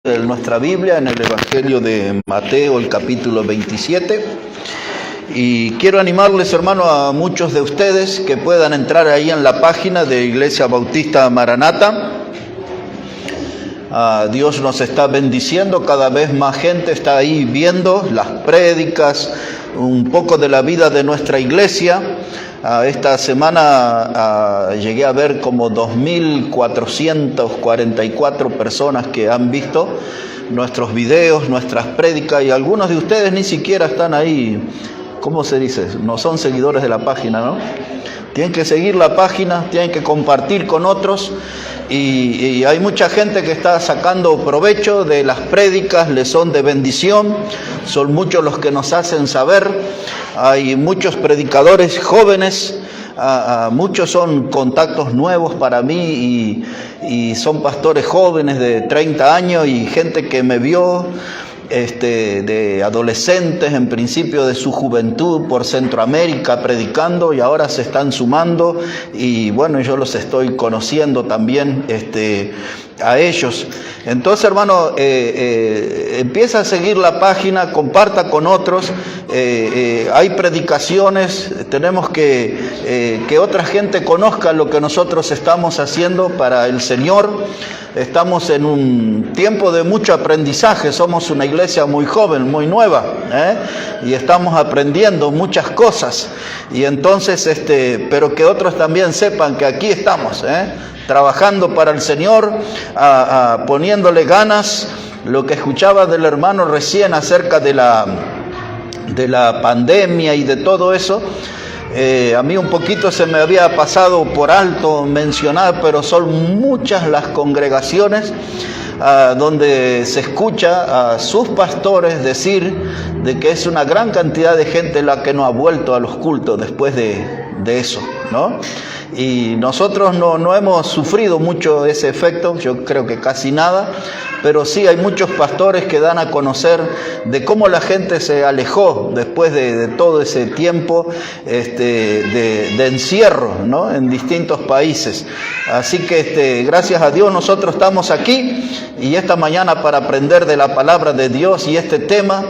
En nuestra Biblia, en el Evangelio de Mateo, el capítulo 27, y quiero animarles, hermano, a muchos de ustedes que puedan entrar ahí en la página de Iglesia Bautista Maranata. Dios nos está bendiciendo, cada vez más gente está ahí viendo las prédicas, un poco de la vida de nuestra iglesia. Esta semana llegué a ver como 2.444 personas que han visto nuestros videos, nuestras prédicas, y algunos de ustedes ni siquiera están ahí, ¿cómo se dice? No son seguidores de la página, ¿no? Tienen que seguir la página, tienen que compartir con otros, y hay mucha gente que está sacando provecho de las prédicas, les son de bendición, son muchos los que nos hacen saber. Hay muchos predicadores jóvenes, muchos son contactos nuevos para mí, y son pastores jóvenes de 30 años y gente que me vio de adolescentes, en principio de su juventud, por Centroamérica predicando, y ahora se están sumando, y bueno, yo los estoy conociendo también a ellos. Entonces, hermano, empieza a seguir la página, comparta con otros. Hay predicaciones, tenemos que otra gente conozca lo que nosotros estamos haciendo para el Señor. Estamos en un tiempo de mucho aprendizaje, somos una iglesia muy joven, muy nueva, y estamos aprendiendo muchas cosas, y entonces, pero que otros también sepan que aquí estamos, trabajando para el Señor, poniéndole ganas. Lo que escuchaba del hermano recién acerca de la pandemia y de todo eso, a mí un poquito se me había pasado por alto mencionar, pero son muchas las congregaciones donde se escucha a sus pastores decir de que es una gran cantidad de gente la que no ha vuelto a los cultos después de eso, ¿no? Y nosotros no hemos sufrido mucho ese efecto, yo creo que casi nada, pero sí hay muchos pastores que dan a conocer de cómo la gente se alejó después de todo ese tiempo de encierro, ¿no? En distintos países. Así que gracias a Dios nosotros estamos aquí, y esta mañana para aprender de la palabra de Dios y este tema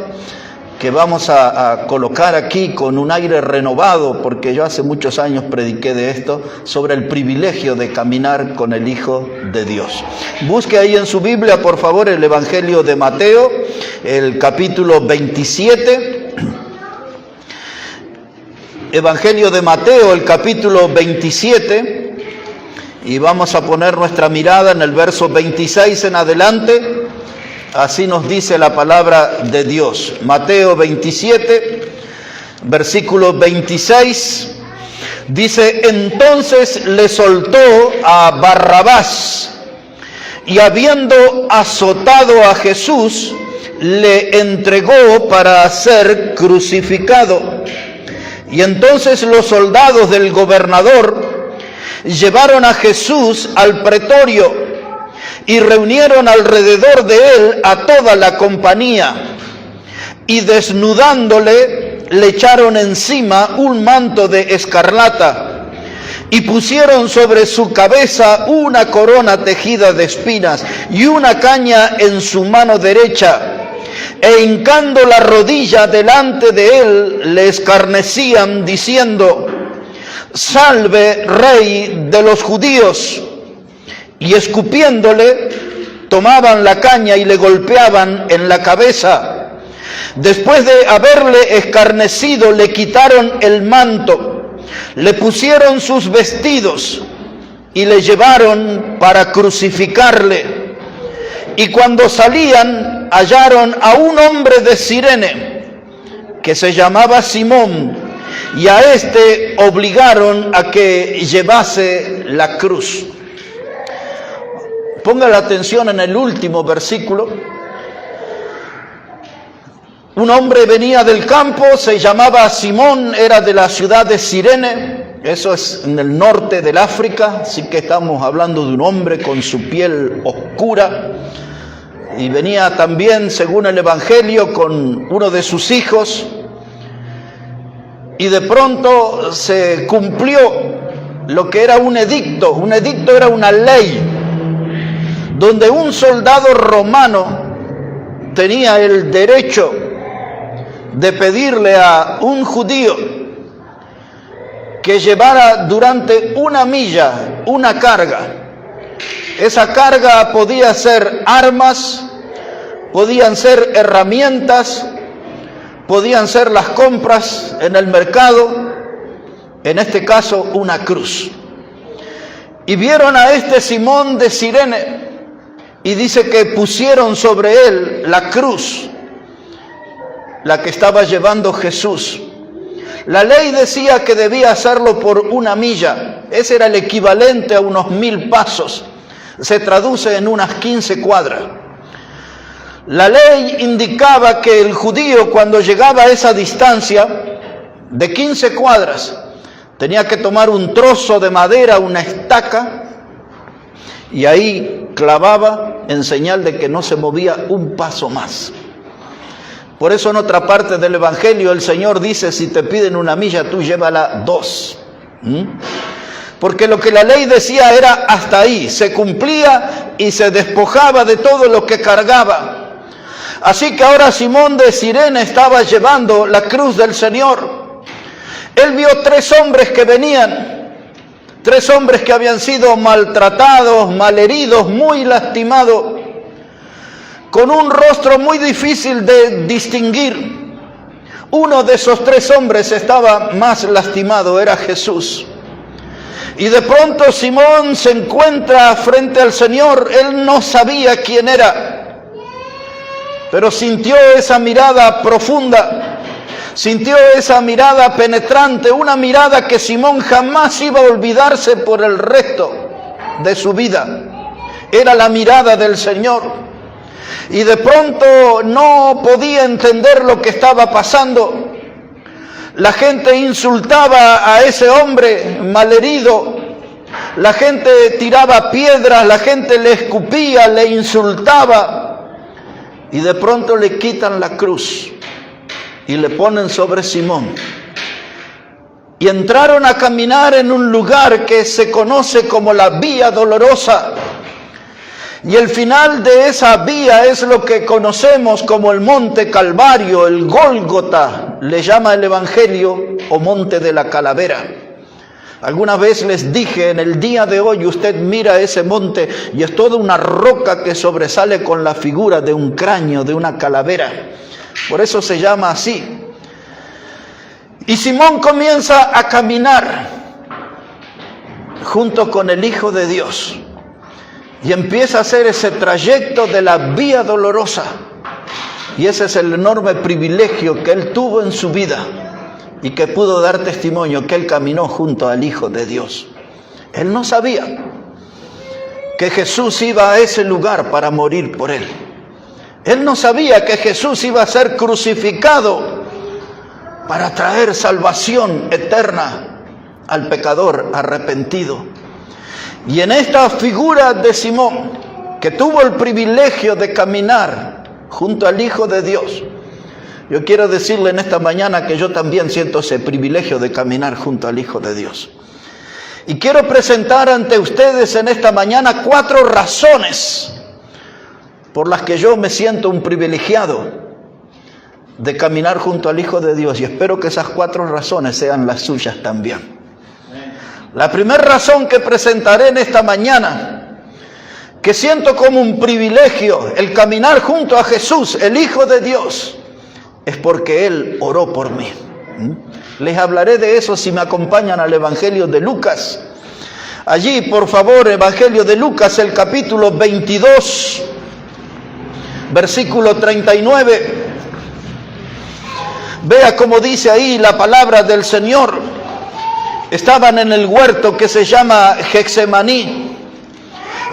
que vamos a colocar aquí con un aire renovado, porque yo hace muchos años prediqué de esto, sobre el privilegio de caminar con el Hijo de Dios. Busque ahí en su Biblia, por favor, el Evangelio de Mateo, el capítulo 27. Evangelio de Mateo, el capítulo 27, y vamos a poner nuestra mirada en el verso 26 en adelante. Así nos dice la palabra de Dios. Mateo 27, versículo 26, dice: entonces le soltó a Barrabás, y habiendo azotado a Jesús, le entregó para ser crucificado. Y entonces los soldados del gobernador llevaron a Jesús al pretorio, y reunieron alrededor de él a toda la compañía, y desnudándole le echaron encima un manto de escarlata, y pusieron sobre su cabeza una corona tejida de espinas y una caña en su mano derecha, e hincando la rodilla delante de él le escarnecían diciendo: salve, Rey de los judíos. Y escupiéndole, tomaban la caña y le golpeaban en la cabeza. Después de haberle escarnecido, le quitaron el manto, le pusieron sus vestidos y le llevaron para crucificarle. Y cuando salían, hallaron a un hombre de Cirene, que se llamaba Simón, y a este obligaron a que llevase la cruz. Ponga la atención en el último versículo. Un hombre venía del campo, se llamaba Simón, era de la ciudad de Cirene, eso es en el norte del África, así que estamos hablando de un hombre con su piel oscura, y venía también, según el Evangelio, con uno de sus hijos, y de pronto se cumplió lo que era un edicto. Un edicto era una ley donde un soldado romano tenía el derecho de pedirle a un judío que llevara durante 1 milla una carga. Esa carga podía ser armas, podían ser herramientas, podían ser las compras en el mercado, en este caso una cruz. Y vieron a este Simón de Cirene y dice que pusieron sobre él la cruz, la que estaba llevando Jesús. La ley decía que debía hacerlo por 1 milla, ese era el equivalente a unos 1000 pasos, se traduce en unas 15 cuadras. La ley indicaba que el judío, cuando llegaba a esa distancia de 15 cuadras, tenía que tomar un trozo de madera, una estaca, y ahí clavaba en señal de que no se movía un paso más. Por eso en otra parte del Evangelio el Señor dice, si te piden 1 milla, tú llévala 2. Porque lo que la ley decía era hasta ahí, se cumplía y se despojaba de todo lo que cargaba. Así que ahora Simón de Cirene estaba llevando la cruz del Señor. Él vio 3 hombres que venían, 3 hombres que habían sido maltratados, malheridos, muy lastimados, con un rostro muy difícil de distinguir. Uno de esos 3 hombres estaba más lastimado, era Jesús. Y de pronto Simón se encuentra frente al Señor, él no sabía quién era, pero sintió esa mirada profunda, sintió esa mirada penetrante, una mirada que Simón jamás iba a olvidarse por el resto de su vida. Era la mirada del Señor. Y de pronto no podía entender lo que estaba pasando. La gente insultaba a ese hombre malherido, la gente tiraba piedras, la gente le escupía, le insultaba, y de pronto le quitan la cruz y le ponen sobre Simón. Y entraron a caminar en un lugar que se conoce como la Vía Dolorosa. Y el final de esa vía es lo que conocemos como el Monte Calvario, el Gólgota, le llama el Evangelio, o Monte de la Calavera. Alguna vez les dije, en el día de hoy usted mira ese monte y es toda una roca que sobresale con la figura de un cráneo, de una calavera. Por eso se llama así. Y Simón comienza a caminar junto con el Hijo de Dios. Y empieza a hacer ese trayecto de la Vía Dolorosa. Y ese es el enorme privilegio que él tuvo en su vida y que pudo dar testimonio que él caminó junto al Hijo de Dios. Él no sabía que Jesús iba a ese lugar para morir por él. Él no sabía que Jesús iba a ser crucificado para traer salvación eterna al pecador arrepentido. Y en esta figura de Simón, que tuvo el privilegio de caminar junto al Hijo de Dios, yo quiero decirle en esta mañana que yo también siento ese privilegio de caminar junto al Hijo de Dios. Y quiero presentar ante ustedes en esta mañana 4 razones por las que yo me siento un privilegiado de caminar junto al Hijo de Dios. Y espero que esas 4 razones sean las suyas también. La primera razón que presentaré en esta mañana, que siento como un privilegio el caminar junto a Jesús, el Hijo de Dios, es porque Él oró por mí. Les hablaré de eso si me acompañan al Evangelio de Lucas. Allí, por favor, Evangelio de Lucas, el capítulo 22, versículo 39. Vea cómo dice ahí la palabra del Señor. Estaban en el huerto que se llama Getsemaní.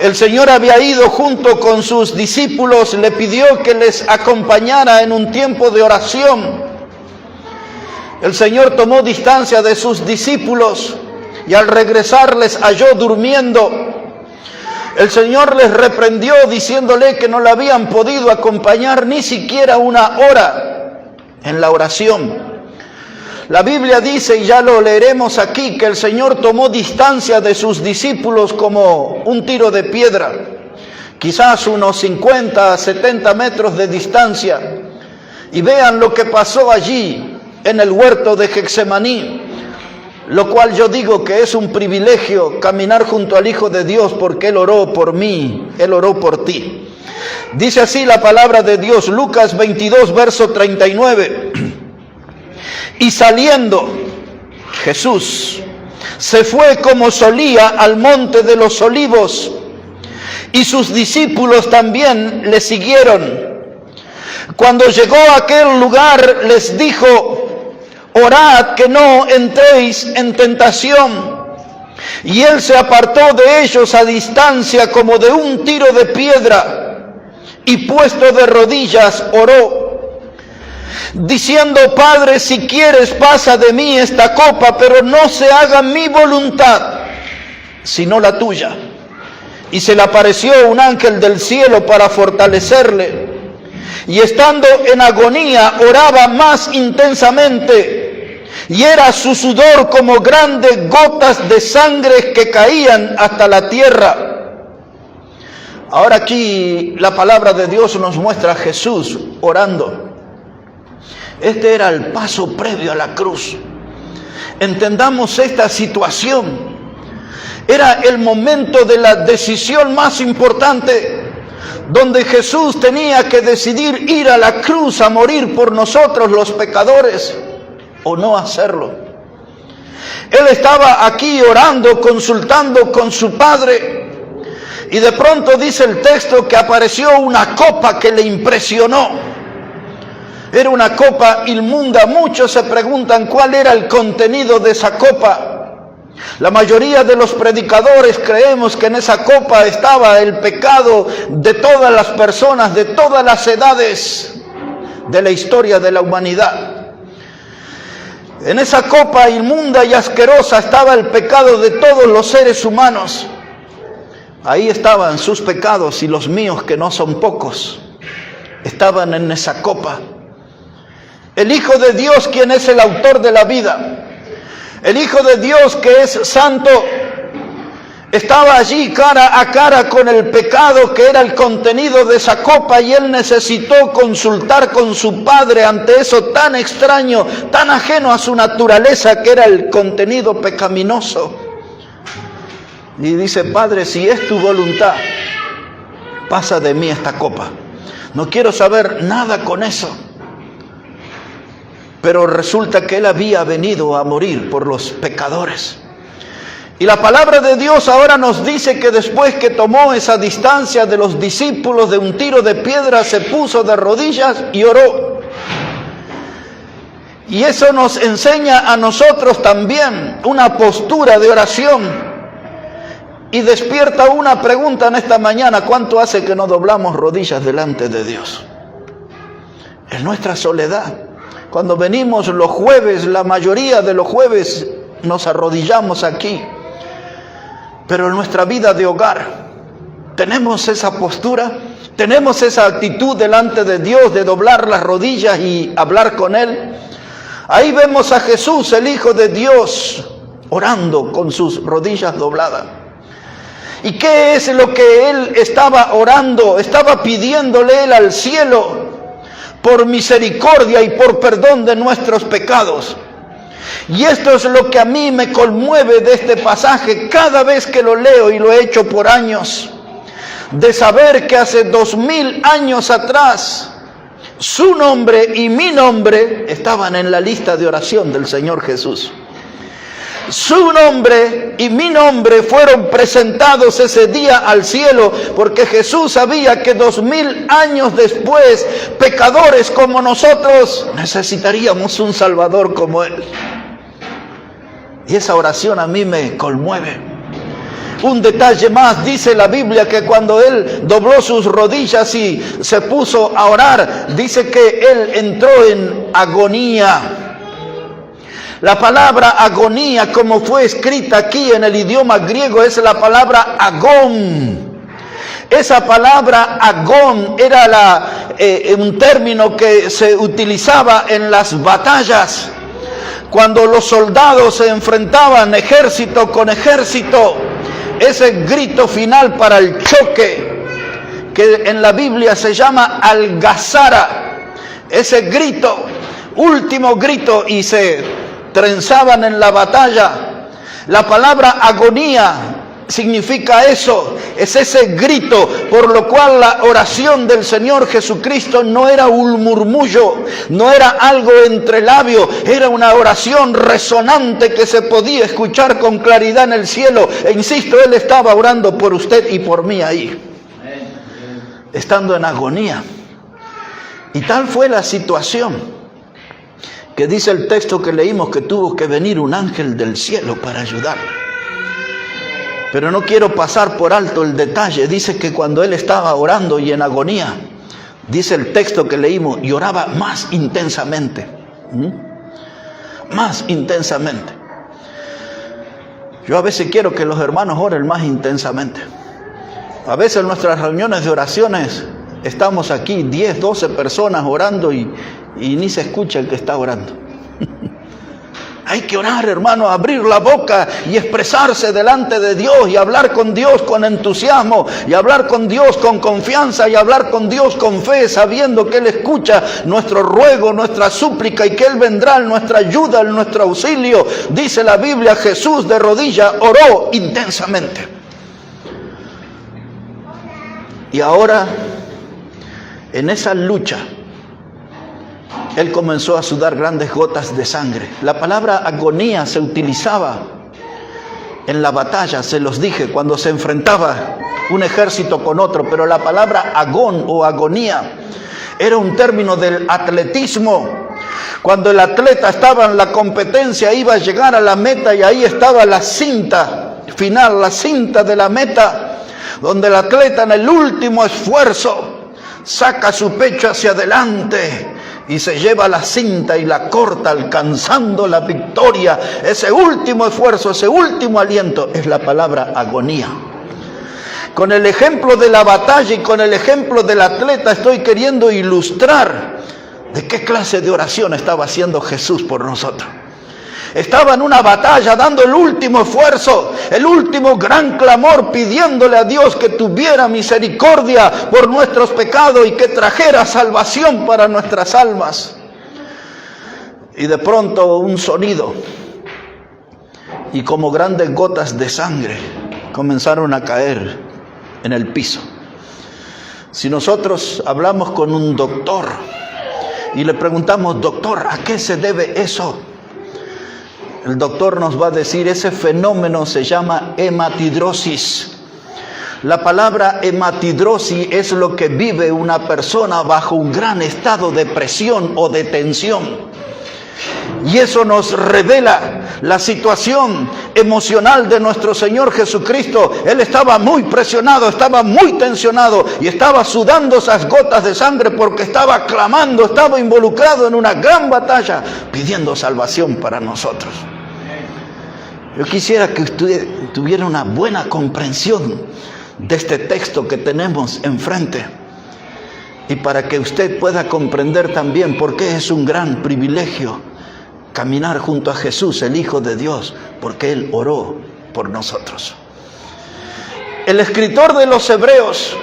El Señor había ido junto con sus discípulos, le pidió que les acompañara en un tiempo de oración. El Señor tomó distancia de sus discípulos y al regresar les halló durmiendo. El Señor les reprendió diciéndole que no le habían podido acompañar ni siquiera 1 hora en la oración. La Biblia dice, y ya lo leeremos aquí, que el Señor tomó distancia de sus discípulos como un tiro de piedra. quizás unos 50, 70 metros de distancia, y vean lo que pasó allí en el huerto de Getsemaní, lo cual yo digo que es un privilegio caminar junto al Hijo de Dios, porque Él oró por mí, Él oró por ti. Dice así la palabra de Dios, Lucas 22, verso 39. Y saliendo Jesús, se fue como solía al monte de los olivos, y sus discípulos también le siguieron. Cuando llegó a aquel lugar les dijo: orad que no entréis en tentación. Y él se apartó de ellos a distancia como de un tiro de piedra, y puesto de rodillas oró, diciendo: Padre, si quieres, pasa de mí esta copa, pero no se haga mi voluntad, sino la tuya. Y se le apareció un ángel del cielo para fortalecerle, y estando en agonía oraba más intensamente, y era su sudor como grandes gotas de sangre que caían hasta la tierra. Ahora aquí la palabra de Dios nos muestra a Jesús orando. Este era el paso previo a la cruz. Entendamos esta situación. Era el momento de la decisión más importante, donde Jesús tenía que decidir ir a la cruz a morir por nosotros los pecadores o no hacerlo. Él estaba aquí orando, consultando con su Padre, y de pronto dice el texto que apareció una copa que le impresionó. Era una copa inmunda. Muchos se preguntan cuál era el contenido de esa copa. La mayoría de los predicadores creemos que en esa copa estaba el pecado de todas las personas, de todas las edades de la historia de la humanidad. En esa copa inmunda y asquerosa estaba el pecado de todos los seres humanos. Ahí estaban sus pecados y los míos, que no son pocos, estaban en esa copa. El Hijo de Dios, quien es el autor de la vida, el Hijo de Dios que es santo, estaba allí cara a cara con el pecado que era el contenido de esa copa, y él necesitó consultar con su Padre ante eso tan extraño, tan ajeno a su naturaleza, que era el contenido pecaminoso. Y dice: Padre, si es tu voluntad, pasa de mí esta copa. No quiero saber nada con eso. Pero resulta que él había venido a morir por los pecadores. Y la palabra de Dios ahora nos dice que después que tomó esa distancia de los discípulos de un tiro de piedra, se puso de rodillas y oró. Y eso nos enseña a nosotros también una postura de oración. Y despierta una pregunta en esta mañana: ¿cuánto hace que no doblamos rodillas delante de Dios? En nuestra soledad. Cuando venimos los jueves, la mayoría de los jueves nos arrodillamos aquí. Pero en nuestra vida de hogar, ¿tenemos esa postura? ¿Tenemos esa actitud delante de Dios de doblar las rodillas y hablar con Él? Ahí vemos a Jesús, el Hijo de Dios, orando con sus rodillas dobladas. ¿Y qué es lo que Él estaba orando? Estaba pidiéndole Él al cielo por misericordia y por perdón de nuestros pecados. Y esto es lo que a mí me conmueve de este pasaje cada vez que lo leo, y lo he hecho por años, de saber que hace 2000 años atrás su nombre y mi nombre estaban en la lista de oración del Señor Jesús. Su nombre y mi nombre fueron presentados ese día al cielo, porque Jesús sabía que 2000 años después, pecadores como nosotros, necesitaríamos un Salvador como Él. Y esa oración a mí me conmueve. Un detalle más, dice la Biblia que cuando Él dobló sus rodillas y se puso a orar, dice que Él entró en agonía. La palabra agonía, como fue escrita aquí en el idioma griego, es la palabra agón. Esa palabra agón era un término que se utilizaba en las batallas, cuando los soldados se enfrentaban ejército con ejército. Ese grito final para el choque que en la Biblia se llama algazara, ese grito, último grito, y se trenzaban en la batalla. La palabra agonía significa eso, es ese grito, por lo cual la oración del Señor Jesucristo no era un murmullo, no era algo entre labios, era una oración resonante que se podía escuchar con claridad en el cielo. E insisto, Él estaba orando por usted y por mí ahí, estando en agonía. Y tal fue la situación que dice el texto que leímos, que tuvo que venir un ángel del cielo para ayudarle. Pero no quiero pasar por alto el detalle. Dice que cuando él estaba orando y en agonía, dice el texto que leímos, y oraba más intensamente. Más intensamente. Yo a veces quiero que los hermanos oren más intensamente. A veces en nuestras reuniones de oraciones estamos aquí 10, 12 personas orando y ni se escucha el que está orando. Hay que orar, hermano, abrir la boca y expresarse delante de Dios y hablar con Dios con entusiasmo y hablar con Dios con confianza y hablar con Dios con fe, sabiendo que Él escucha nuestro ruego, nuestra súplica y que Él vendrá en nuestra ayuda, en nuestro auxilio. Dice la Biblia, Jesús de rodillas oró intensamente. Y ahora, en esa lucha, Él comenzó a sudar grandes gotas de sangre. La palabra agonía se utilizaba en la batalla, se los dije, cuando se enfrentaba un ejército con otro. Pero la palabra agón o agonía era un término del atletismo. Cuando el atleta estaba en la competencia, iba a llegar a la meta y ahí estaba la cinta final, la cinta de la meta, donde el atleta en el último esfuerzo saca su pecho hacia adelante y se lleva la cinta y la corta, alcanzando la victoria. Ese último esfuerzo, ese último aliento, es la palabra agonía. Con el ejemplo de la batalla y con el ejemplo del atleta estoy queriendo ilustrar de qué clase de oración estaba haciendo Jesús por nosotros. Estaba en una batalla dando el último esfuerzo, el último gran clamor, pidiéndole a Dios que tuviera misericordia por nuestros pecados y que trajera salvación para nuestras almas. Y de pronto un sonido, y como grandes gotas de sangre comenzaron a caer en el piso. Si nosotros hablamos con un doctor y le preguntamos, doctor, ¿a qué se debe eso? El doctor nos va a decir, ese fenómeno se llama hematidrosis. La palabra hematidrosis es lo que vive una persona bajo un gran estado de presión o de tensión. Y eso nos revela la situación emocional de nuestro Señor Jesucristo. Él estaba muy presionado, estaba muy tensionado y estaba sudando esas gotas de sangre porque estaba clamando, estaba involucrado en una gran batalla pidiendo salvación para nosotros. Yo quisiera que usted tuviera una buena comprensión de este texto que tenemos enfrente y para que usted pueda comprender también por qué es un gran privilegio caminar junto a Jesús, el Hijo de Dios, porque Él oró por nosotros. El escritor de los Hebreos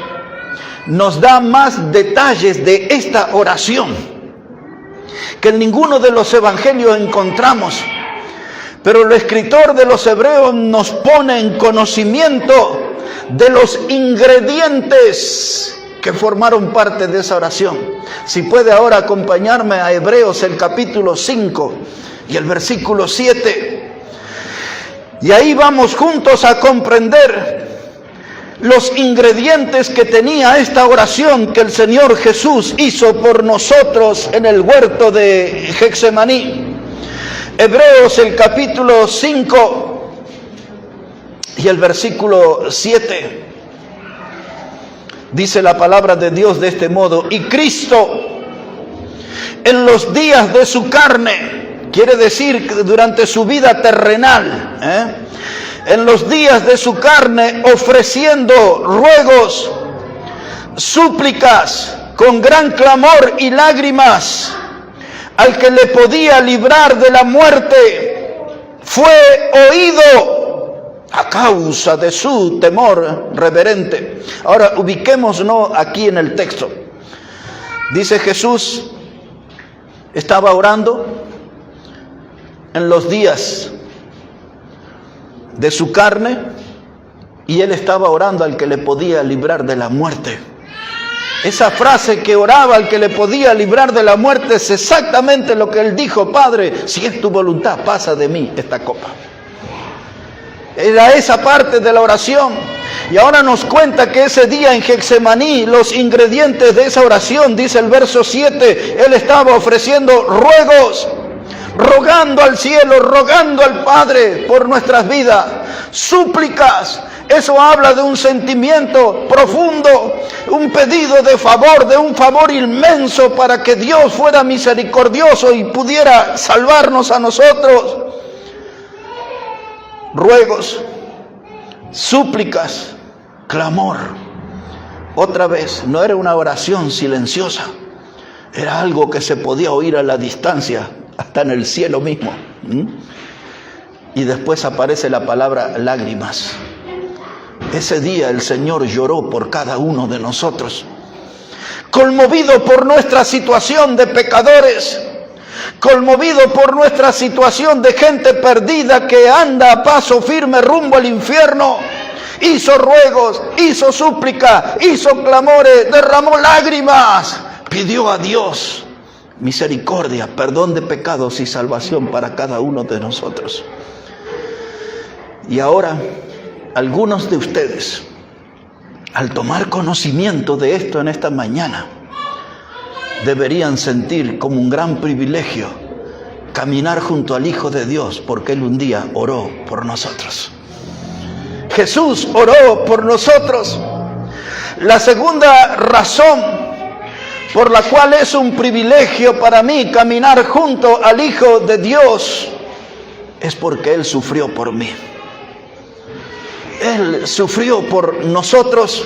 nos da más detalles de esta oración que en ninguno de los evangelios encontramos. Pero el escritor de los Hebreos nos pone en conocimiento de los ingredientes que formaron parte de esa oración. Si puede ahora acompañarme a Hebreos, el capítulo 5 y el versículo 7. Y ahí vamos juntos a comprender los ingredientes que tenía esta oración que el Señor Jesús hizo por nosotros en el huerto de Getsemaní. Hebreos, el capítulo 5 y el versículo 7. Dice la palabra de Dios de este modo: y Cristo en los días de su carne, quiere decir que durante su vida terrenal, en los días de su carne, ofreciendo ruegos, súplicas, con gran clamor y lágrimas, al que le podía librar de la muerte, fue oído. a causa de su temor reverente. Ahora ubiquémonos aquí en el texto. Dice Jesús estaba orando en los días de su carne y él estaba orando al que le podía librar de la muerte. Esa frase que oraba al que le podía librar de la muerte es exactamente lo que él dijo: Padre, si es tu voluntad, pasa de mí esta copa. Era esa parte de la oración. Y ahora nos cuenta que ese día en Getsemaní, los ingredientes de esa oración, dice el verso 7, él estaba ofreciendo ruegos, rogando al cielo, rogando al Padre por nuestras vidas, súplicas. Eso habla de un sentimiento profundo, un pedido de favor, de un favor inmenso para que Dios fuera misericordioso y pudiera salvarnos a nosotros. Ruegos, súplicas, clamor. Otra vez, no era una oración silenciosa, era algo que se podía oír a la distancia, hasta en el cielo mismo. Y después aparece la palabra lágrimas. Ese día el Señor lloró por cada uno de nosotros, conmovido por nuestra situación de pecadores, conmovido por nuestra situación de gente perdida que anda a paso firme rumbo al infierno. Hizo ruegos, hizo súplica, hizo clamores, derramó lágrimas, pidió a Dios misericordia, perdón de pecados y salvación para cada uno de nosotros. Y ahora, algunos de ustedes, al tomar conocimiento de esto en esta mañana, deberían sentir como un gran privilegio caminar junto al Hijo de Dios, porque Él un día oró por nosotros. Jesús oró por nosotros. La segunda razón por la cual es un privilegio para mí caminar junto al Hijo de Dios es porque Él sufrió por mí. Él sufrió por nosotros.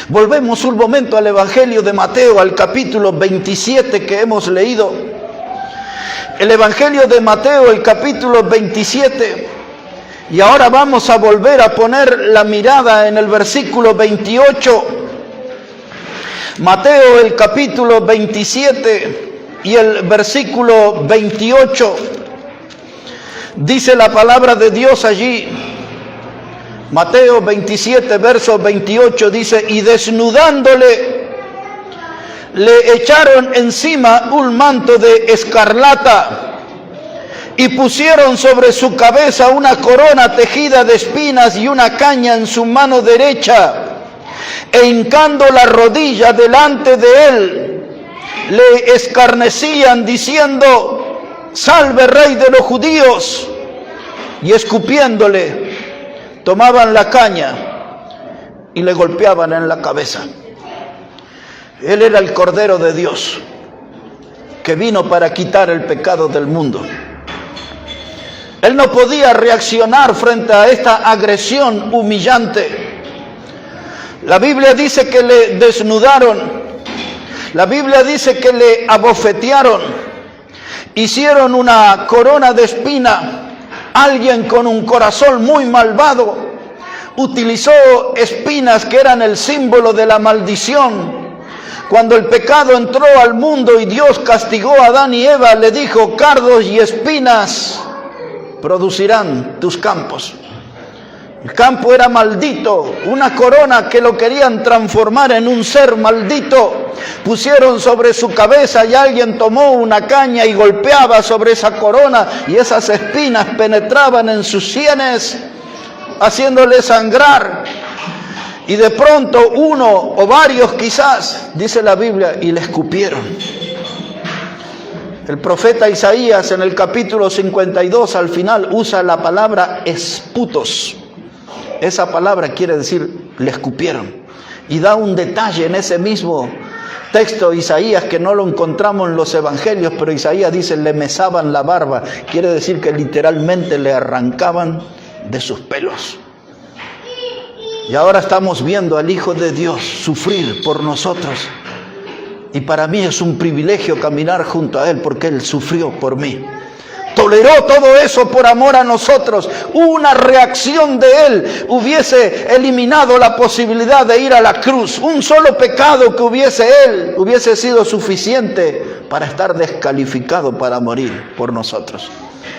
Volvemos un momento al Evangelio de Mateo, al capítulo 27 que hemos leído. El Evangelio de Mateo, el capítulo 27. Y ahora vamos a volver a poner la mirada en el versículo 28. Mateo, el capítulo 27 y el versículo 28. Dice la palabra de Dios allí. Mateo 27, verso 28 dice: y desnudándole, le echaron encima un manto de escarlata y pusieron sobre su cabeza una corona tejida de espinas y una caña en su mano derecha, e hincando la rodilla delante de él, le escarnecían diciendo: salve, Rey de los judíos. Y escupiéndole, tomaban la caña y le golpeaban en la cabeza. Él era el Cordero de Dios, que vino para quitar el pecado del mundo. Él no podía reaccionar frente a esta agresión humillante. La Biblia dice que le desnudaron. La Biblia dice que le abofetearon. Hicieron una corona de espina. Alguien con un corazón muy malvado utilizó espinas que eran el símbolo de la maldición. Cuando el pecado entró al mundo y Dios castigó a Adán y Eva, le dijo: cardos y espinas producirán tus campos. El campo era maldito, una corona que lo querían transformar en un ser maldito. Pusieron sobre su cabeza y alguien tomó una caña y golpeaba sobre esa corona, y esas espinas penetraban en sus sienes, haciéndole sangrar. Y de pronto uno o varios quizás, dice la Biblia, y le escupieron. El profeta Isaías en el capítulo 52 al final usa la palabra esputos. Esa palabra quiere decir le escupieron. Y da un detalle en ese mismo texto Isaías que no lo encontramos en los evangelios, pero Isaías dice: le mesaban la barba. Quiere decir que literalmente le arrancaban de sus pelos. Y ahora estamos viendo al Hijo de Dios sufrir por nosotros. Y para mí es un privilegio caminar junto a Él porque Él sufrió por mí. toleró todo eso por amor a nosotros. Una reacción de Él hubiese eliminado la posibilidad de ir a la cruz. Un solo pecado que hubiese sido suficiente para estar descalificado para morir por nosotros.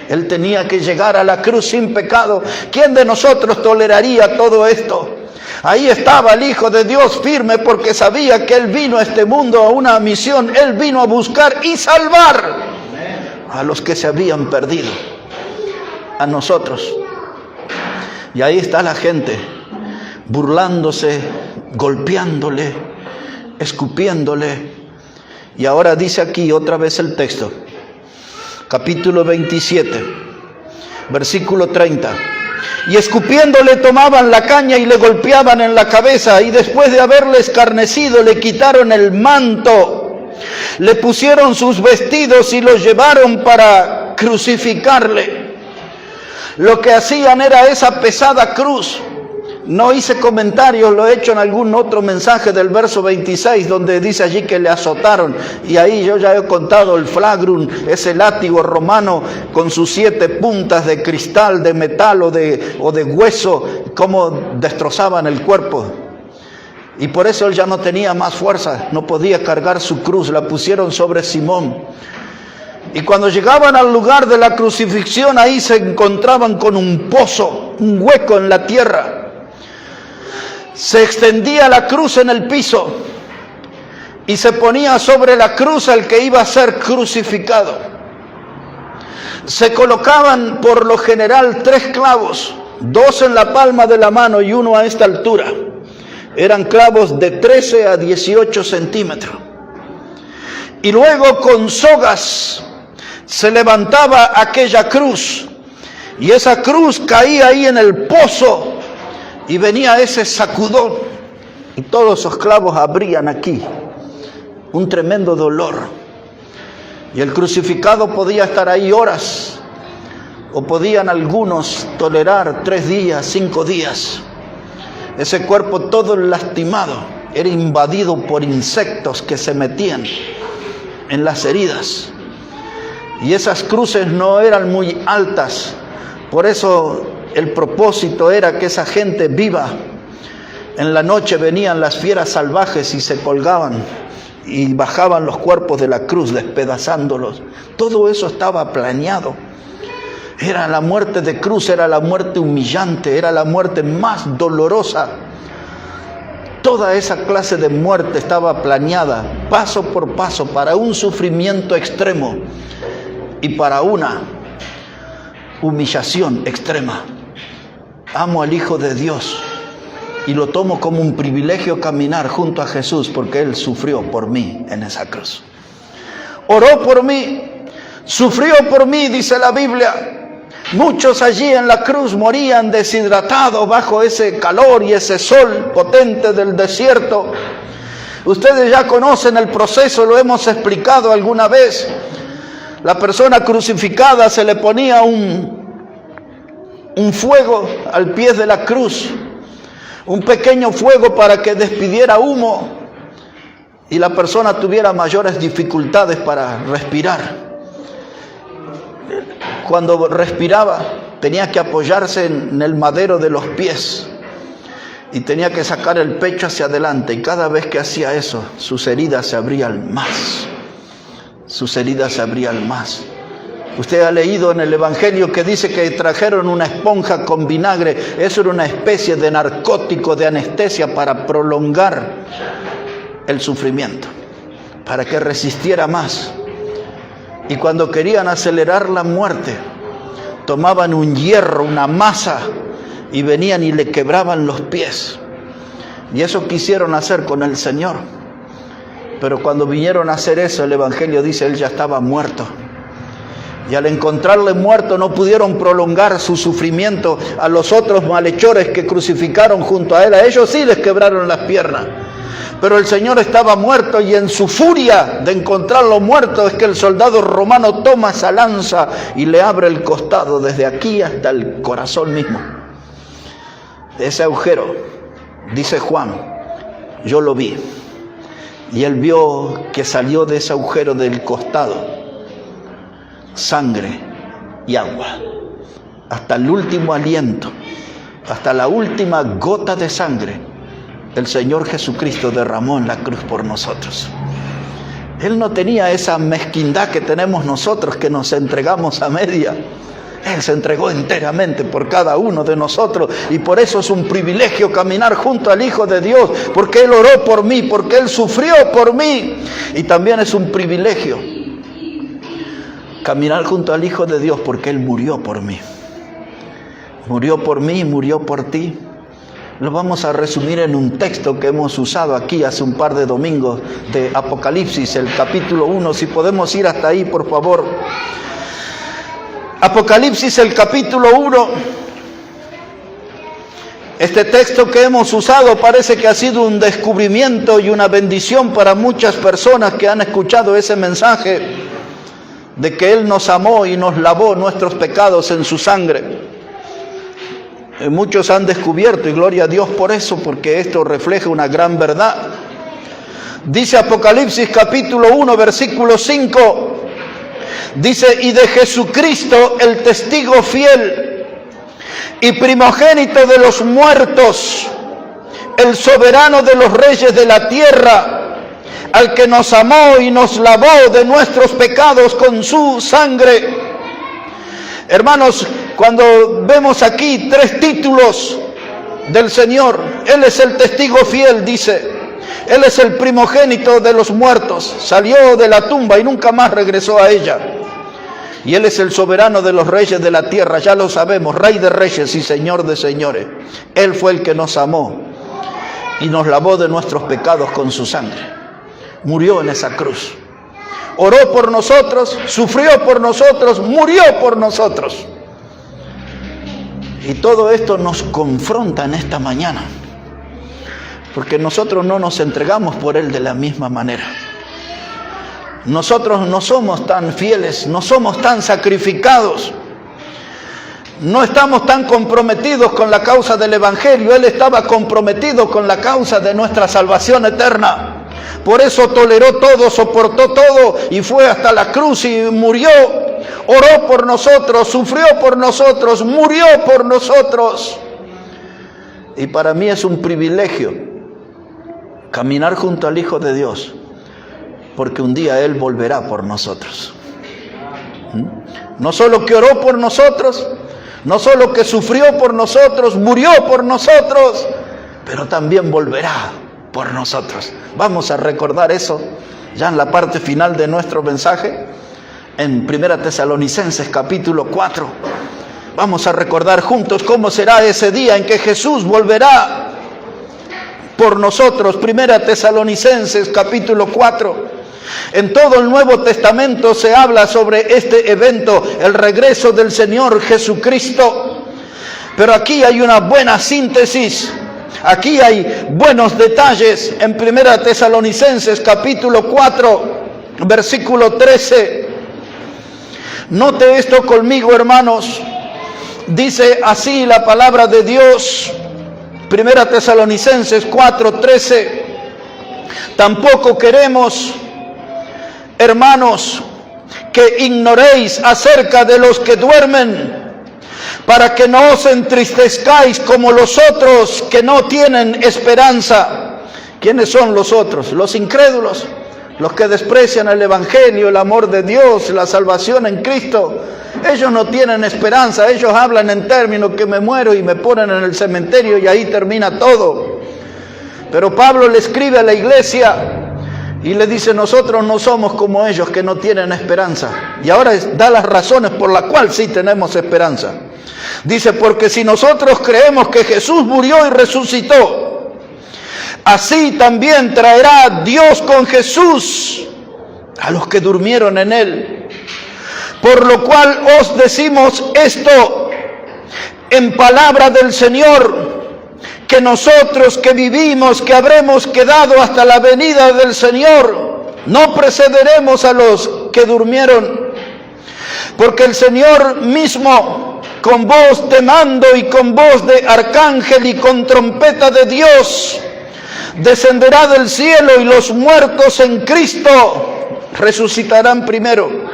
Él tenía que llegar a la cruz sin pecado. ¿Quién de nosotros toleraría todo esto? Ahí estaba el Hijo de Dios firme, porque sabía que Él vino a este mundo a una misión. Él vino a buscar y salvar a los que se habían perdido, a nosotros. Y ahí está la gente burlándose, golpeándole, escupiéndole. Y ahora dice aquí otra vez el texto, capítulo 27, versículo 30. Y escupiéndole tomaban la caña y le golpeaban en la cabeza, y después de haberle escarnecido le quitaron el manto, le pusieron sus vestidos y lo llevaron para crucificarle. Lo que hacían era esa pesada cruz. No hice comentarios, lo he hecho en algún otro mensaje del verso 26, donde dice allí que le azotaron. Y ahí yo ya he contado el flagrum, ese látigo romano con sus 7 puntas de cristal, de metal o de hueso, cómo destrozaban el cuerpo. Y por eso él ya no tenía más fuerza, no podía cargar su cruz, la pusieron sobre Simón. Y cuando llegaban al lugar de la crucifixión, ahí se encontraban con un pozo, un hueco en la tierra. Se extendía la cruz en el piso y se ponía sobre la cruz el que iba a ser crucificado. Se colocaban por lo general 3 clavos, 2 en la palma de la mano y 1 a esta altura. Eran clavos de 13 a 18 centímetros. Y luego con sogas se levantaba aquella cruz, y esa cruz caía ahí en el pozo. Y venía ese sacudón y todos esos clavos abrían aquí. Un tremendo dolor. Y el crucificado podía estar ahí horas, o podían algunos tolerar 3 días, 5 días. Ese cuerpo todo lastimado era invadido por insectos que se metían en las heridas. Y esas cruces no eran muy altas, por eso el propósito era que esa gente viva. En la noche venían las fieras salvajes y se colgaban y bajaban los cuerpos de la cruz despedazándolos. Todo eso estaba planeado. Era la muerte de cruz, era la muerte humillante, era la muerte más dolorosa. Toda esa clase de muerte estaba planeada paso por paso para un sufrimiento extremo y para una humillación extrema. Amo al Hijo de Dios y lo tomo como un privilegio caminar junto a Jesús, porque Él sufrió por mí en esa cruz. Oró por mí, sufrió por mí, dice la Biblia. Muchos allí en la cruz morían deshidratados bajo ese calor y ese sol potente del desierto. Ustedes ya conocen el proceso, lo hemos explicado alguna vez. La persona crucificada se le ponía un fuego al pie de la cruz, un pequeño fuego para que despidiera humo y la persona tuviera mayores dificultades para respirar. Cuando respiraba tenía que apoyarse en el madero de los pies y tenía que sacar el pecho hacia adelante, y cada vez que hacía eso sus heridas se abrían más, sus heridas se abrían más. Usted ha leído en el Evangelio que dice que trajeron una esponja con vinagre. Eso era una especie de narcótico, de anestesia para prolongar el sufrimiento, para que resistiera más. Y cuando querían acelerar la muerte, tomaban un hierro, una masa, y venían y le quebraban los pies. Y eso quisieron hacer con el Señor. Pero cuando vinieron a hacer eso, el Evangelio dice, Él ya estaba muerto. Y al encontrarle muerto no pudieron prolongar su sufrimiento a los otros malhechores que crucificaron junto a Él. A ellos sí les quebraron las piernas. Pero el Señor estaba muerto, y en su furia de encontrarlo muerto es que el soldado romano toma esa lanza y le abre el costado desde aquí hasta el corazón mismo. Ese agujero, dice Juan, yo lo vi. Y él vio que salió de ese agujero del costado sangre y agua. Hasta el último aliento, hasta la última gota de sangre, el Señor Jesucristo derramó en la cruz por nosotros. Él no tenía esa mezquindad que tenemos nosotros, que nos entregamos a media. Él se entregó enteramente por cada uno de nosotros, y por eso es un privilegio caminar junto al Hijo de Dios, porque Él oró por mí, porque Él sufrió por mí. Y también es un privilegio caminar junto al Hijo de Dios, porque Él murió por mí. Murió por mí, murió por ti. Lo vamos a resumir en un texto que hemos usado aquí hace un par de domingos, de Apocalipsis, el capítulo 1. Si podemos ir hasta ahí, por favor. Apocalipsis, el capítulo 1. Este texto que hemos usado parece que ha sido un descubrimiento y una bendición para muchas personas que han escuchado ese mensaje de que Él nos amó y nos lavó nuestros pecados en su sangre. Muchos han descubierto, y gloria a Dios por eso, porque esto refleja una gran verdad. Dice Apocalipsis capítulo 1, versículo 5. Dice: y de Jesucristo, el testigo fiel y primogénito de los muertos, el soberano de los reyes de la tierra, al que nos amó y nos lavó de nuestros pecados con su sangre. Hermanos, cuando vemos aquí 3 títulos del Señor, Él es el testigo fiel, dice. Él es el primogénito de los muertos, salió de la tumba y nunca más regresó a ella. Y Él es el soberano de los reyes de la tierra, ya lo sabemos, Rey de reyes y Señor de señores. Él fue el que nos amó y nos lavó de nuestros pecados con su sangre. Murió en esa cruz. Oró por nosotros, sufrió por nosotros, murió por nosotros. Y todo esto nos confronta en esta mañana, porque nosotros no nos entregamos por Él de la misma manera. Nosotros no somos tan fieles, no somos tan sacrificados, no estamos tan comprometidos con la causa del Evangelio. Él estaba comprometido con la causa de nuestra salvación eterna. Por eso toleró todo, soportó todo y fue hasta la cruz y murió. Oró por nosotros, sufrió por nosotros, murió por nosotros. Y para mí es un privilegio caminar junto al Hijo de Dios, porque un día Él volverá por nosotros. No solo que oró por nosotros, no solo que sufrió por nosotros, murió por nosotros, pero también volverá por nosotros. Vamos a recordar eso ya en la parte final de nuestro mensaje, en 1 Tesalonicenses capítulo 4. Vamos a recordar juntos cómo será ese día en que Jesús volverá por nosotros. 1 Tesalonicenses capítulo 4. En todo el Nuevo Testamento se habla sobre este evento, el regreso del Señor Jesucristo. Pero aquí hay una buena síntesis. Aquí hay buenos detalles en 1 Tesalonicenses capítulo 4, versículo 13. Note esto conmigo, hermanos. Dice así la palabra de Dios, 1 Tesalonicenses 4, 13. Tampoco queremos, hermanos, que ignoréis acerca de los que duermen, para que no os entristezcáis como los otros que no tienen esperanza. ¿Quiénes son los otros? Los incrédulos, los que desprecian el Evangelio, el amor de Dios, la salvación en Cristo. Ellos no tienen esperanza, ellos hablan en términos que me muero y me ponen en el cementerio y ahí termina todo. Pero Pablo le escribe a la iglesia y le dice: nosotros no somos como ellos que no tienen esperanza. Y ahora da las razones por las cuales sí tenemos esperanza. Dice: porque si nosotros creemos que Jesús murió y resucitó, así también traerá Dios con Jesús a los que durmieron en Él. Por lo cual os decimos esto en palabra del Señor, que nosotros que vivimos, que habremos quedado hasta la venida del Señor, no precederemos a los que durmieron. Porque el Señor mismo, con voz de mando y con voz de arcángel y con trompeta de Dios, descenderá del cielo, y los muertos en Cristo resucitarán primero.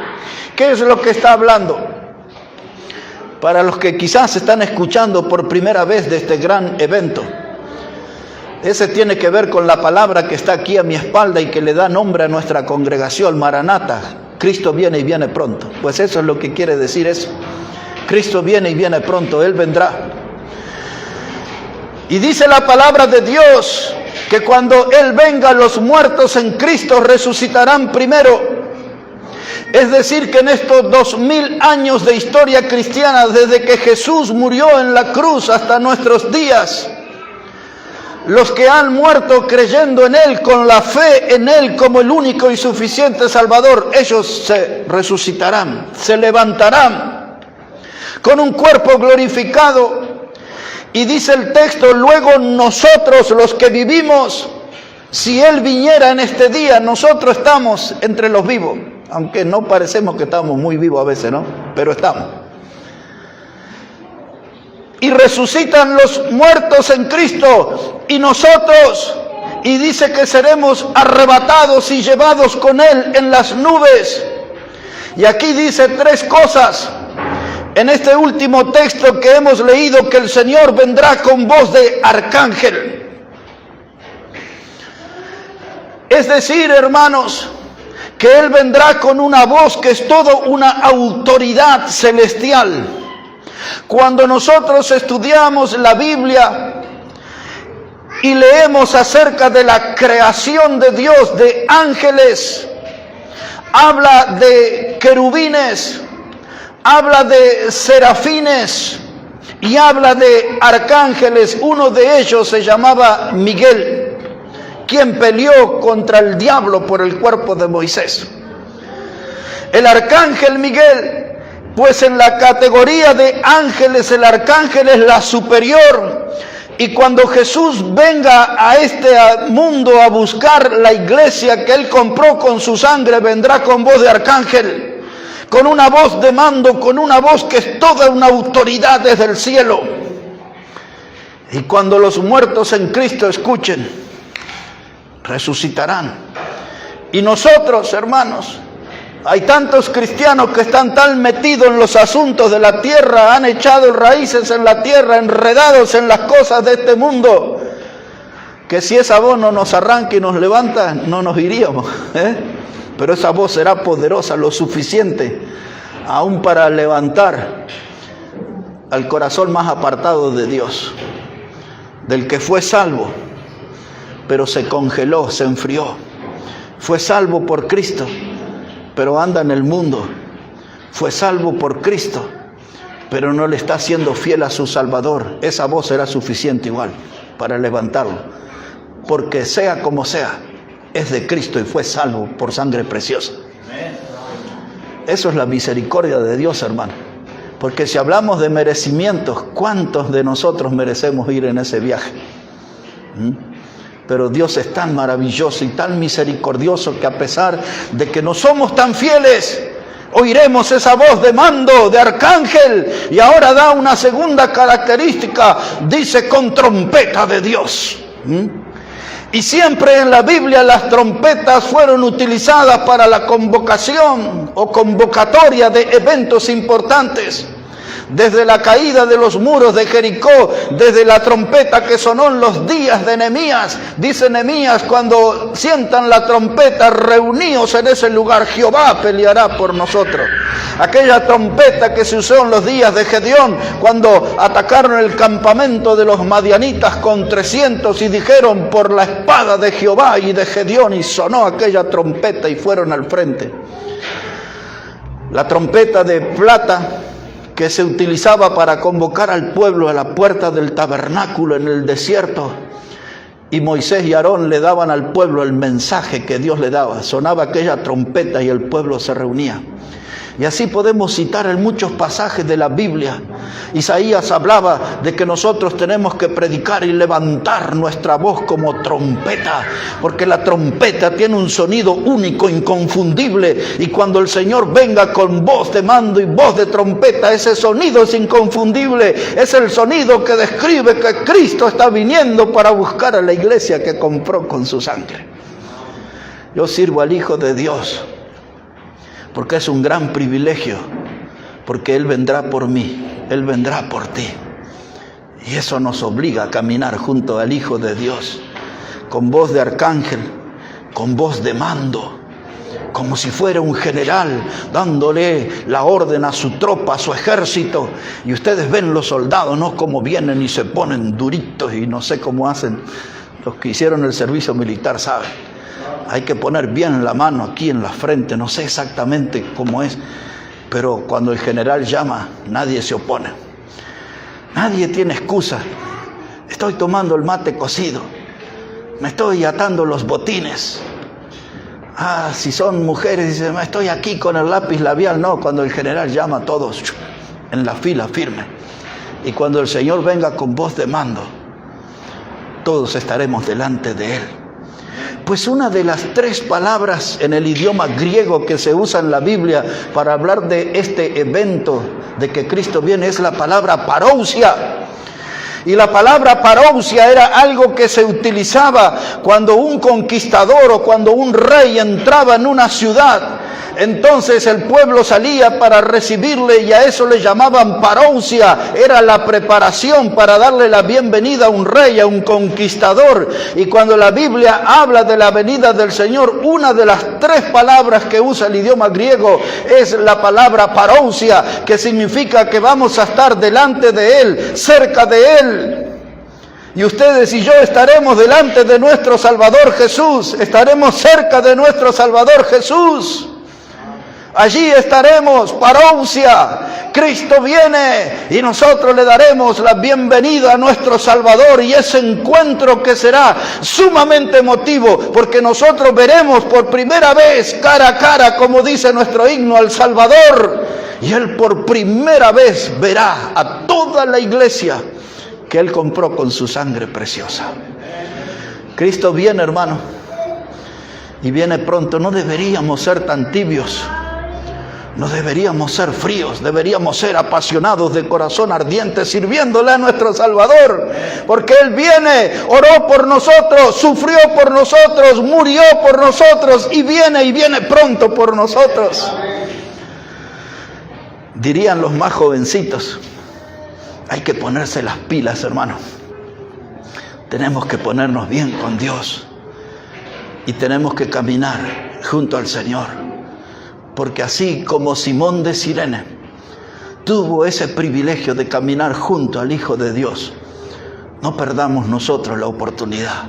¿Qué es lo que está hablando? para los que quizás están escuchando por primera vez de este gran evento. Ese tiene que ver con la palabra que está aquí a mi espalda y que le da nombre a nuestra congregación, Maranata. Cristo viene y viene pronto. Pues eso es lo que quiere decir eso. Cristo viene y viene pronto, Él vendrá. Y dice la palabra de Dios que cuando Él venga, los muertos en Cristo resucitarán primero. Es decir, que en estos 2000 años de historia cristiana, desde que Jesús murió en la cruz hasta nuestros días, los que han muerto creyendo en Él, con la fe en Él como el único y suficiente Salvador, ellos se resucitarán, se levantarán con un cuerpo glorificado. Y dice el texto, luego nosotros los que vivimos, si Él viniera en este día, nosotros estamos entre los vivos, aunque no parecemos que estamos muy vivos a veces, ¿no? Pero estamos. Y resucitan los muertos en Cristo, y nosotros, y dice que seremos arrebatados y llevados con Él en las nubes. Y aquí dice tres cosas. En este último texto que hemos leído, que el Señor vendrá con voz de arcángel. Es decir, hermanos, que Él vendrá con una voz que es toda una autoridad celestial. Cuando nosotros estudiamos la Biblia y leemos acerca de la creación de Dios, de ángeles, habla de querubines, habla de serafines y habla de arcángeles. Uno de ellos se llamaba Miguel, quien peleó contra el diablo por el cuerpo de Moisés. El arcángel Miguel, pues en la categoría de ángeles, el arcángel es la superior. Y cuando Jesús venga a este mundo a buscar la iglesia que Él compró con su sangre, vendrá con voz de arcángel, con una voz de mando, con una voz que es toda una autoridad desde el cielo. Y cuando los muertos en Cristo escuchen, resucitarán. Y nosotros, hermanos, hay tantos cristianos que están tan metidos en los asuntos de la tierra, han echado raíces en la tierra, enredados en las cosas de este mundo, que si esa voz no nos arranca y nos levanta, no nos iríamos, Pero esa voz será poderosa, lo suficiente, aún para levantar al corazón más apartado de Dios, del que fue salvo, pero se congeló, se enfrió. Fue salvo por Cristo, pero anda en el mundo. Fue salvo por Cristo, pero no le está siendo fiel a su Salvador. Esa voz será suficiente igual para levantarlo, porque sea como sea, es de Cristo y fue salvo por sangre preciosa. Eso es la misericordia de Dios, hermano. Porque si hablamos de merecimientos, ¿cuántos de nosotros merecemos ir en ese viaje? Pero Dios es tan maravilloso y tan misericordioso que a pesar de que no somos tan fieles, oiremos esa voz de mando, de arcángel. Y ahora da una segunda característica, dice con trompeta de Dios. Y siempre en la Biblia las trompetas fueron utilizadas para la convocación o convocatoria de eventos importantes. Desde la caída de los muros de Jericó, desde la trompeta que sonó en los días de Nehemías, dice Nehemías, cuando sientan la trompeta, reuníos en ese lugar, Jehová peleará por nosotros. Aquella trompeta que se usó en los días de Gedeón, cuando atacaron el campamento de los madianitas con 300 y dijeron, por la espada de Jehová y de Gedeón, y sonó aquella trompeta y fueron al frente. La trompeta de plata que se utilizaba para convocar al pueblo a la puerta del tabernáculo en el desierto, y Moisés y Aarón le daban al pueblo el mensaje que Dios le daba. Sonaba aquella trompeta y el pueblo se reunía. Y así podemos citar en muchos pasajes de la Biblia. Isaías hablaba de que nosotros tenemos que predicar y levantar nuestra voz como trompeta, porque la trompeta tiene un sonido único, inconfundible, y cuando el Señor venga con voz de mando y voz de trompeta, ese sonido es inconfundible. Es el sonido que describe que Cristo está viniendo para buscar a la iglesia que compró con su sangre. Yo sirvo al Hijo de Dios porque es un gran privilegio, porque Él vendrá por mí. Él vendrá por ti. Y eso nos obliga a caminar junto al Hijo de Dios, con voz de arcángel, con voz de mando, como si fuera un general dándole la orden a su tropa, a su ejército. Y ustedes ven los soldados, ¿no? Cómo vienen y se ponen duritos y no sé cómo hacen. Los que hicieron el servicio militar saben. Hay que poner bien la mano aquí en la frente, no sé exactamente cómo es, pero cuando el general llama, nadie se opone. Nadie tiene excusa. Estoy tomando el mate cocido, me estoy atando los botines. Si son mujeres, dicen, estoy aquí con el lápiz labial. No, cuando el general llama a todos en la fila firme. Y cuando el Señor venga con voz de mando, todos estaremos delante de Él. Pues una de las 3 palabras en el idioma griego que se usa en la Biblia para hablar de este evento de que Cristo viene es la palabra parousia. Y la palabra parousia era algo que se utilizaba cuando un conquistador o cuando un rey entraba en una ciudad. Entonces el pueblo salía para recibirle y a eso le llamaban parousia. Era la preparación para darle la bienvenida a un rey, a un conquistador. Y cuando la Biblia habla de la venida del Señor, una de las 3 palabras que usa el idioma griego es la palabra parousia, que significa que vamos a estar delante de Él, cerca de Él. Y ustedes y yo estaremos delante de nuestro Salvador Jesús, estaremos cerca de nuestro Salvador Jesús. Allí estaremos, parousia. Cristo viene y nosotros le daremos la bienvenida a nuestro Salvador, y ese encuentro que será sumamente emotivo, porque nosotros veremos por primera vez cara a cara, como dice nuestro himno, al Salvador, y Él por primera vez verá a toda la iglesia que Él compró con su sangre preciosa. Cristo viene, hermano, y viene pronto. No deberíamos ser tan tibios. No deberíamos ser fríos, deberíamos ser apasionados de corazón ardiente, sirviéndole a nuestro Salvador, porque Él viene, oró por nosotros, sufrió por nosotros, murió por nosotros y viene pronto por nosotros. Dirían los más jovencitos, hay que ponerse las pilas, hermano. Tenemos que ponernos bien con Dios y tenemos que caminar junto al Señor. Porque así como Simón de Cirene tuvo ese privilegio de caminar junto al Hijo de Dios, no perdamos nosotros la oportunidad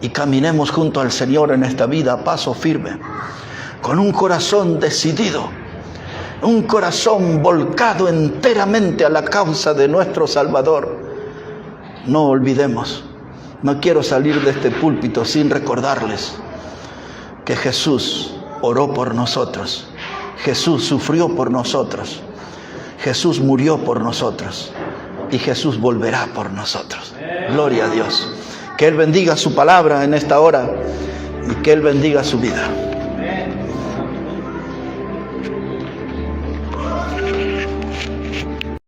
y caminemos junto al Señor en esta vida a paso firme, con un corazón decidido, un corazón volcado enteramente a la causa de nuestro Salvador. No olvidemos, no quiero salir de este púlpito sin recordarles que Jesús oró por nosotros, Jesús sufrió por nosotros, Jesús murió por nosotros y Jesús volverá por nosotros. Gloria a Dios. Que Él bendiga su palabra en esta hora y que Él bendiga su vida.